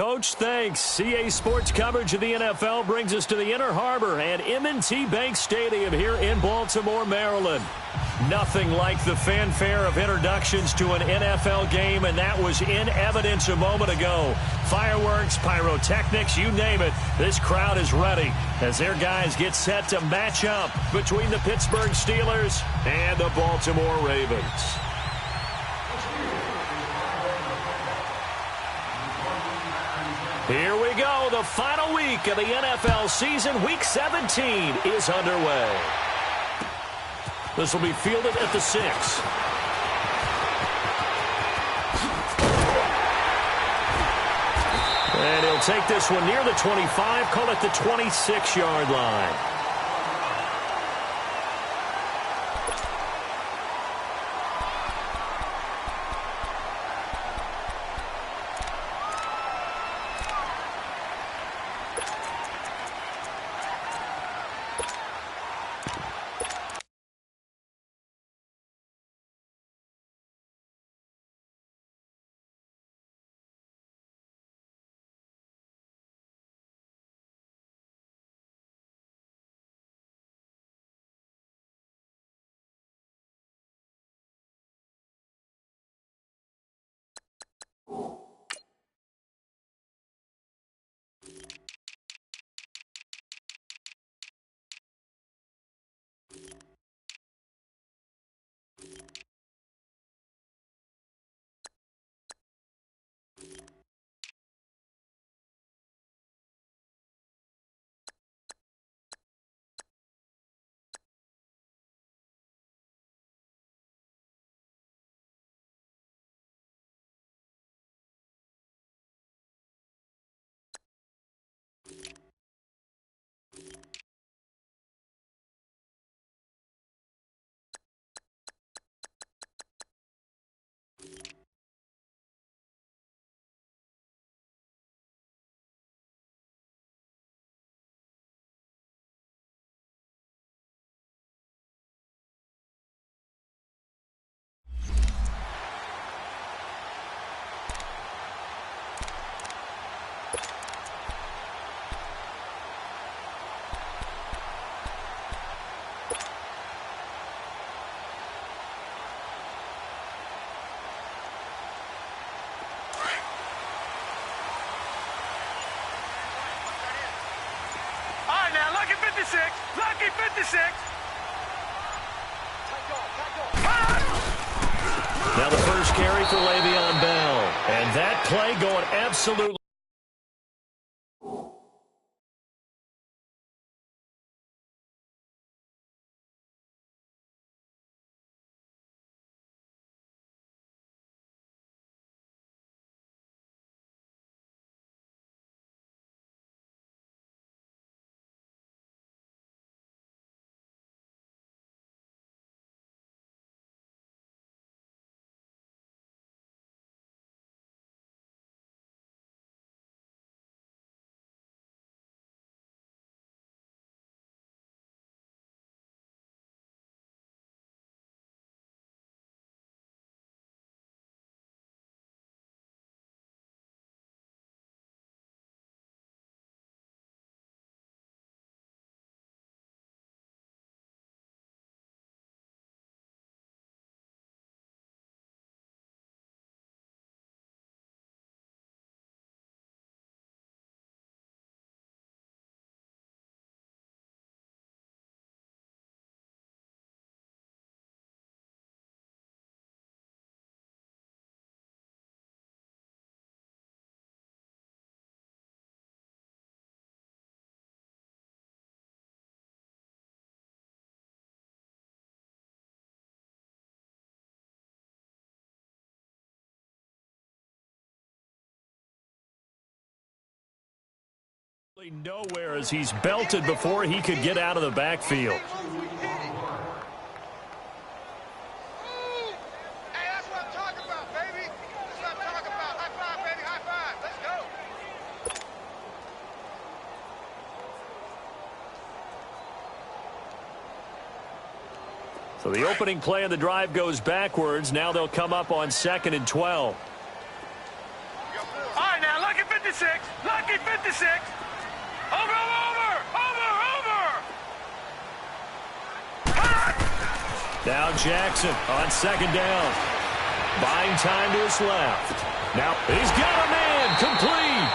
Coach. Thanks. CA Sports coverage of the NFL brings us to the Inner Harbor and M&T Bank Stadium here in Baltimore, Maryland. Nothing like the fanfare of introductions to an NFL game, and that was in evidence a moment ago. Fireworks, pyrotechnics, you name it. This crowd is ready as their guys get set to match up between the Pittsburgh Steelers and the Baltimore Ravens. Here we go. The final week of the NFL season. Week 17 is underway. This will be fielded at the 6. And he'll take this one near the 25, call it the 26-yard line. Lucky 56. Now the first carry for Le'Veon Bell. And that play going absolutely. Nowhere as he's belted before he could get out of the backfield. So the opening play of the drive goes backwards. Now they'll come up on 2nd and 12. All right, now look at 50. 56. Lucky 56. Over, over, over, over. Now Jackson on second down. Buying time to his left. Now he's got a man complete.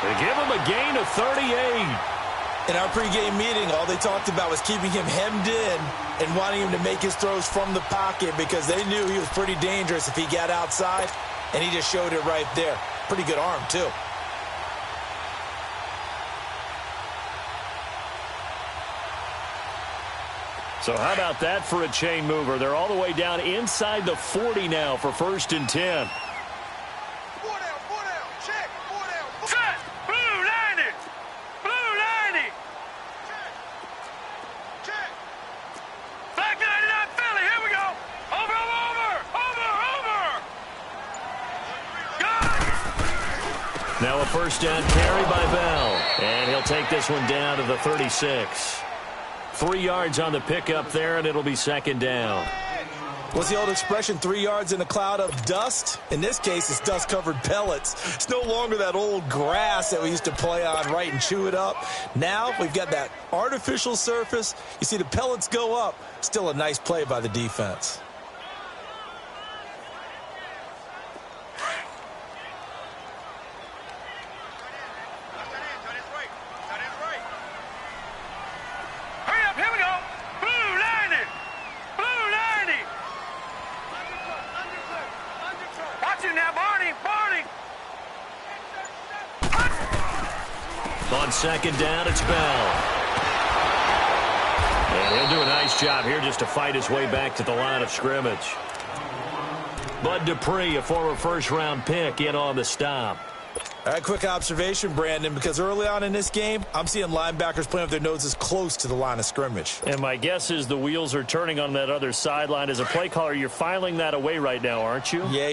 They give him a gain of 38. In our pregame meeting, all they talked about was keeping him hemmed in and wanting him to make his throws from the pocket because they knew he was pretty dangerous if he got outside, and he just showed it right there. Pretty good arm, too. So how about that for a chain mover? They're all the way down inside the 40 now for 1st and 10. Now a first down carry by Bell. And he'll take this one down to the 36. 3 yards on the pickup there, and it'll be second down. What's the old expression, 3 yards in a cloud of dust? In this case, it's dust-covered pellets. It's no longer that old grass that we used to play on, right, and chew it up. Now we've got that artificial surface. You see the pellets go up. Still a nice play by the defense. On second down, it's Bell. And he'll do a nice job here just to fight his way back to the line of scrimmage. Bud Dupree, a former first-round pick, in on the stop. All right, quick observation, Brandon, because early on in this game, I'm seeing linebackers playing with their noses close to the line of scrimmage. And my guess is the wheels are turning on that other sideline. As a play caller, you're filing that away right now, aren't you? Yeah.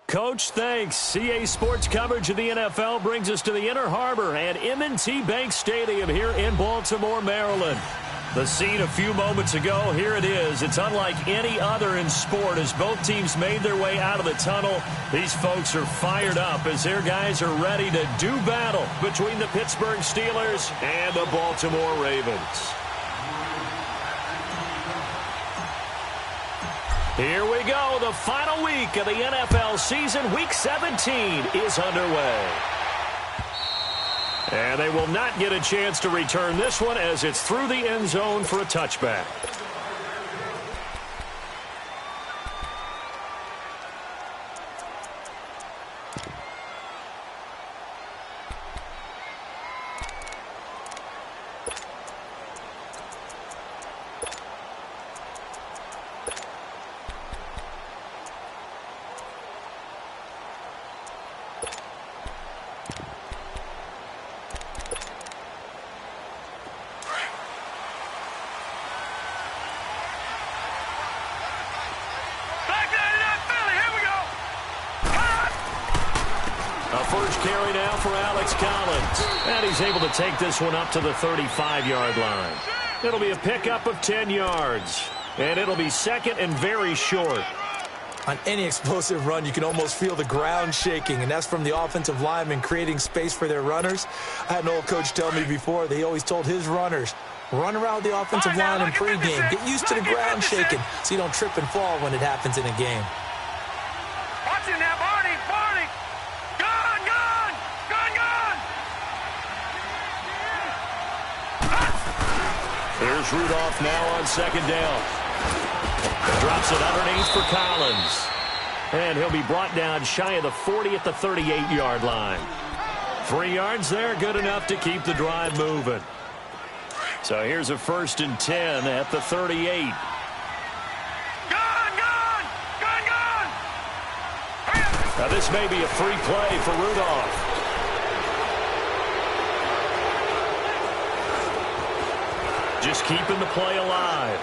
Coach, thanks. CA Sports coverage of the NFL brings us to the Inner Harbor at M&T Bank Stadium here in Baltimore, Maryland. The scene a few moments ago, here it is. It's unlike any other in sport as both teams made their way out of the tunnel. These folks are fired up as their guys are ready to do battle between the Pittsburgh Steelers and the Baltimore Ravens. Here we go. The final week of the NFL season. Week 17 is underway. And they will not get a chance to return this one as it's through the end zone for a touchback. First carry now for Alex Collins. And he's able to take this one up to the 35-yard line. It'll be a pickup of 10 yards. And it'll be second and very short. On any explosive run, you can almost feel the ground shaking, and that's from the offensive linemen creating space for their runners. I had an old coach tell me before, they always told his runners, run around the offensive line in pregame. Get used to the ground shaking so you don't trip and fall when it happens in a game. Watch it now, Barney. Gone. Here's Rudolph now on second down. Drops it underneath for Collins. And he'll be brought down shy of the 40 at the 38-yard line. 3 yards there, good enough to keep the drive moving. So here's a 1st and 10 at the 38. Gone. Now this may be a free play for Rudolph. Just keeping the play alive.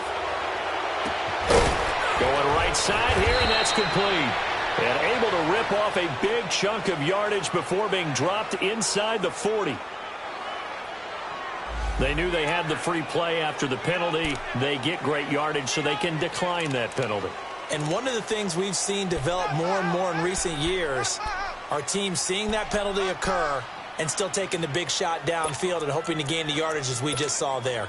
Going right side here, and that's complete. And able to rip off a big chunk of yardage before being dropped inside the 40. They knew they had the free play after the penalty. They get great yardage, so they can decline that penalty. And one of the things we've seen develop more and more in recent years are teams seeing that penalty occur and still taking the big shot downfield and hoping to gain the yardage as we just saw there.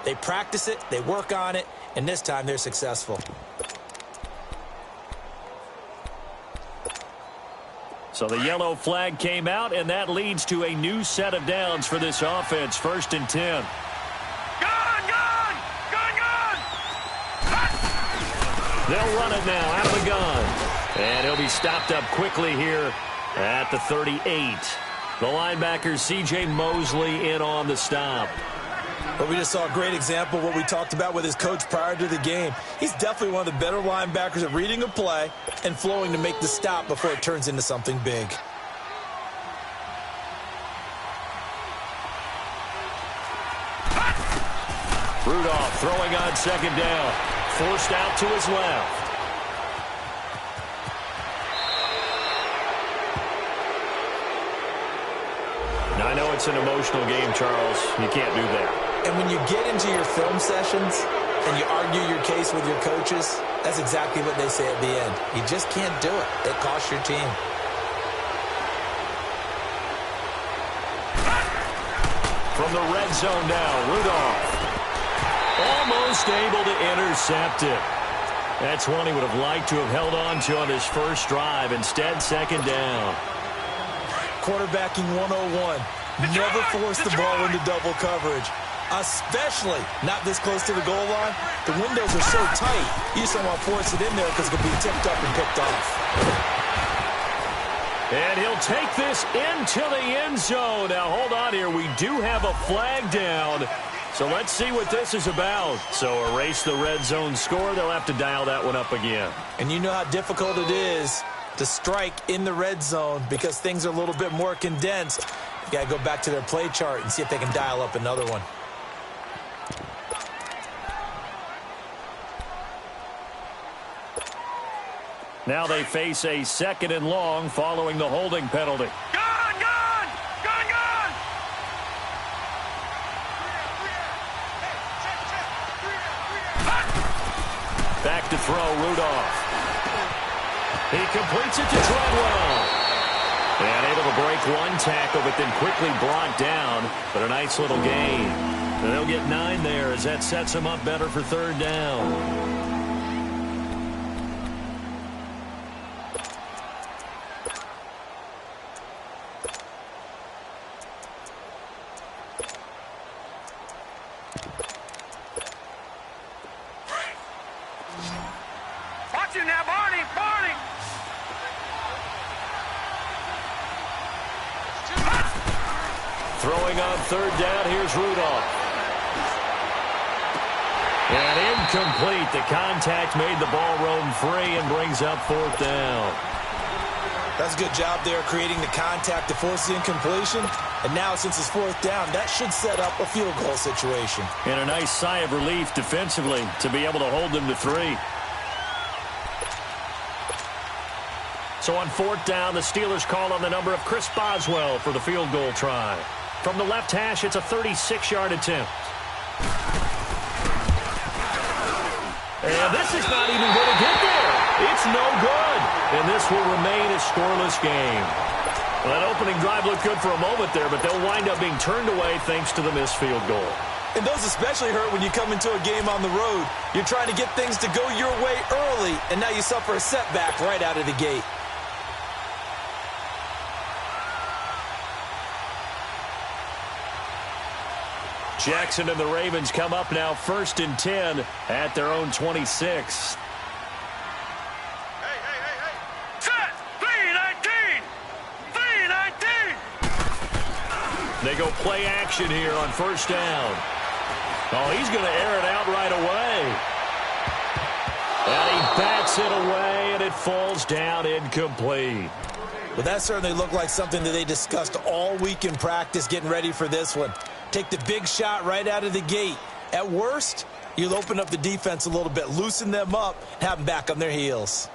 They practice it, they work on it, and this time they're successful. So the yellow flag came out, and that leads to a new set of downs for this offense. 1st and 10. Gone. They'll run it now out of the gun. And he'll be stopped up quickly here at the 38. The linebacker, C.J. Mosley, in on the stop. But we just saw a great example of what we talked about with his coach prior to the game. He's definitely one of the better linebackers at reading a play and flowing to make the stop before it turns into something big. Rudolph throwing on second down. Forced out to his left. Now, I know it's an emotional game, Charles. You can't do that. And when you get into your film sessions and you argue your case with your coaches, that's exactly what they say at the end. You just can't do it. It costs your team. From the red zone now, Rudolph. Almost able to intercept it. That's one he would have liked to have held on to on his first drive. Instead, second down. Quarterbacking 101. Never force the ball into double coverage, especially not this close to the goal line. The windows are so tight, you just don't want to force it in there because it could be tipped up and picked off. And he'll take this into the end zone. Now, hold on here. We do have a flag down. So let's see what this is about. So erase the red zone score. They'll have to dial that one up again. And you know how difficult it is to strike in the red zone because things are a little bit more condensed. You got to go back to their play chart and see if they can dial up another one. Now they face a 2nd and long following the holding penalty. Gone, gone, gone, gone. Back to throw, Rudolph. He completes it to Treadwell. And able to break one tackle, but then quickly brought down. But a nice little gain. And they'll get 9 there as that sets them up better for 3rd down. Watch him now, Barney, Barney. Throwing on 3rd down, here's Rudolph. And incomplete. The contact made the ball roam free and brings up 4th down. That's a good job there creating the contact to force the incompletion. And now, since it's 4th down, that should set up a field goal situation. And a nice sigh of relief defensively to be able to hold them to 3. So on 4th down, the Steelers call on the number of Chris Boswell for the field goal try. From the left hash, it's a 36-yard attempt. And this is not even going to get there. It's no good. And this will remain a scoreless game. Well, that opening drive looked good for a moment there, but they'll wind up being turned away thanks to the missed field goal. And those especially hurt when you come into a game on the road. You're trying to get things to go your way early, and now you suffer a setback right out of the gate. Jackson and the Ravens come up now 1st and 10 at their own 26. Set. 3-19. 3-19. They go play action here on 1st down. Oh, he's going to air it out right away. And he bats it away, and it falls down incomplete. Well, that certainly looked like something that they discussed all week in practice getting ready for this one. Take the big shot right out of the gate. At worst, you'll open up the defense a little bit, loosen them up, have them back on their heels.